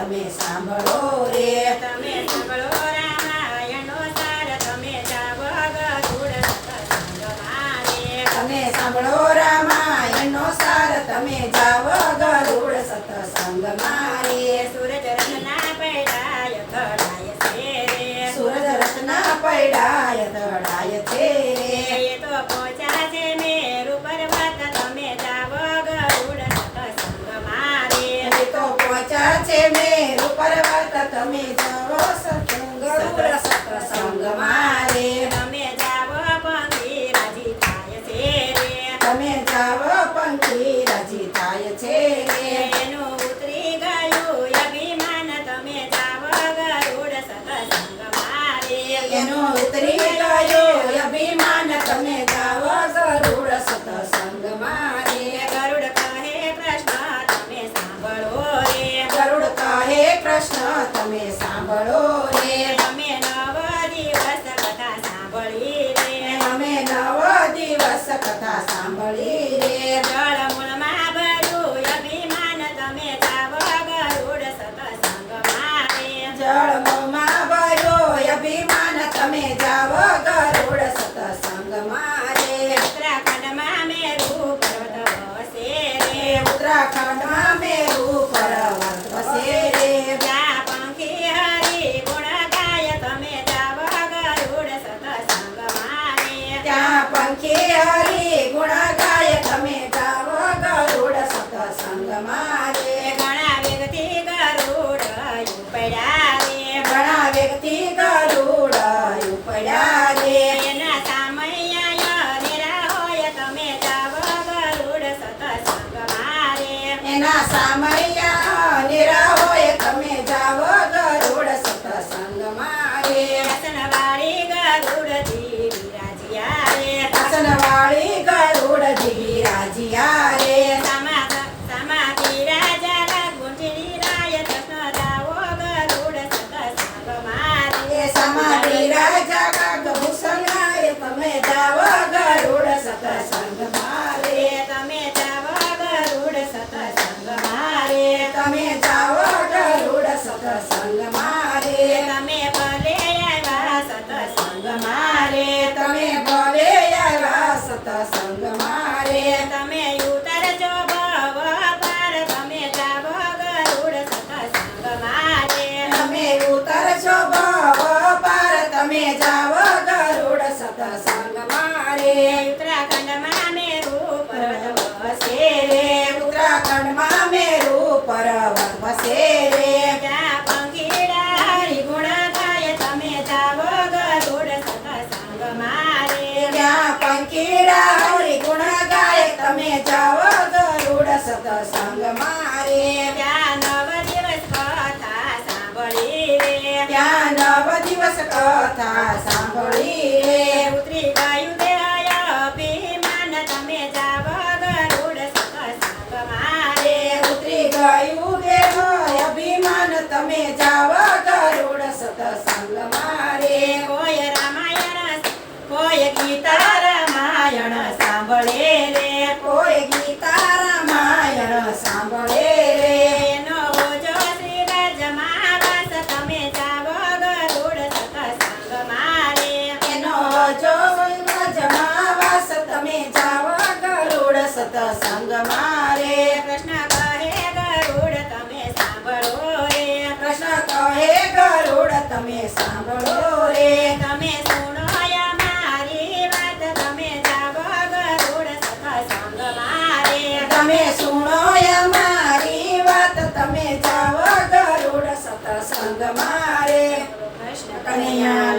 તમે સાંભળો રે. તમે સાંભળો રામાયણનો સાર, તમે જાવ ગરુડ સત્સંગમાં રે. તમે સાંભળો રામાયણનો સાર, તમે જાવ ગરુડ સત્સંગમાં રે. સૂરજ રથના પૈડાય ધડાય છે રે. સૂરજ રથના પૈડાય ધડાય છે રે. એ તો પહોંચ્યા છે મેરુ પર્વત, તમે જાવ ગરુડ સત્સંગમાં રે. એ તો પહોંચ્યા છે મેરુ પર્વત, તમે જાવ ગરુડ સત્સંગમાં રે. તમે જાવ પંખી રાજી થાય છે રે. તમે જાવ પંખી રાજી થાય છે રે. એનું ઉતરી ગયું અભિમાન, તમે જાવ ગરુડ સત્સંગમાં રે. એનું ઉતરી ગયું અભિમાન, તમે જાવ ગરુડ સત્સંગમાં રે. ગરુડ કહે કૃષ્ણ તમે સાંભળો રે. ગરુડ કહે કૃષ્ણ તમે સાંભળો રે. અમે 9 દિવસ કથા સાંભળી રે. અમે 9 દિવસ કથા સાંભળી રે. જળમૂળમાં ભર્યું અભિમાન, તમે જાવ ગરુડ સત્સંગમાં રે. જળમાં ભર્યો અભિમાન, તમે જાવ ગરુડ સત્સંગમાં રે. ઉત્તરાખંડમાં મેરુ પર્વત વસે રે. ઉત્તરાખંડમાં મેરુ પર્વત વસે રે. ત્યાં પંખી હરિ ગુણ ગાય, તમે જાવ ગરુડ સત્સંગમાં રે. ત્યાં પંખી હરિ ગુણ ગાય, તમે જાવ ગરુડ સત્સંગમાં રે. ઘણા વેગથી ગરુડ ઉપડ્યા રે. ઘણા વ્યક્તિ ગરુડ ઉપડ્યા રે. એના સામૈયા નિરા હોય, તમે જાવ ગરુડ સત્સંગમાં રે. એના સામૈયા નિરા હોય, તમે જાવ ગરુડ સત્સંગમાં રે. આસનવાળી ગરુડજી બિરાજ્યા રે. આસનવાળી ગરુડજી રાજીયા રે. સમાધિ રાજા ગુંજરી રાય, કૃષ્ણ જાવો ગરુડ સત્સંગમાં રે. એ સમાધિ રાજા કાગભૂષણાય, તમે જાવ ગરુડ સત્સંગમાં રે. તમે જાવ ગરુડ સત્સંગમાં રે. તમે જાવ ગરુડ સત્સંગમાં રે. તમે ભલે આવ્યા સત્સંગમાં રે. તમે ભલે આવ્યા સત્સંગમાં રે. તમે ઉતરજો ભવ પાર, તમે જાવ ગરુડ સત્સંગમાં રે. તમે ઉતરશો ભવ પાર, તમે જાવ ગરુડ સત્સંગમાં રે. ઉત્તરાખંડમાં મેરુ પર્વત વસે રે. ઉત્તરાખંડમાં મેરુ પર્વત વસે રે. ત્યાં પંખીડા હરિગુણ ગાય, તમે જાવ ગરુડ સત્સંગમાં રે. ત્યાં પંખીડા હરિ ગુણ ગાય, તમે જાવ ગરુડ સત્સંગમાં રે. ત્યાં 9 દિવસ કથા સાંભળી રે. ત્યાં 9 દિવસ કથા સાંભળી રે. ઉતરી ગયું દેહ અભિમાન, તમે જાવ ગરુડ સત્સંગમાં રે. ઉતરી ગયું દેહ અભિમાન, તમે જાવ ગરુડ સત્સંગમાં રે. કોઈ રામાયણ કોઈ ગીતા રામાયણ સાંભળે રે. કોઈ ગીતા રામાયણ સાંભળે રે. એનો ઓજો શ્રી રાજમાં વાસ, તમે જાવ ગરુડ સત્સંગમાં રે. એનો જો જમાવાસ, તમે જાવ ગરુડ સત્સંગમાં રે. કૃષ્ણ કહે ગરુડ તમે સાંભળો રે. કૃષ્ણ કહે ગરુડ તમે સાંભળો રે. તમે સુનો મારી વાત, તમે જાવ ગરુડ સત્સંગમાં રે. તમે સુનો અમારી વાત, તમે જાવ ગરુડ સત્સંગમાં રે. કૃષ્ણ કનૈયા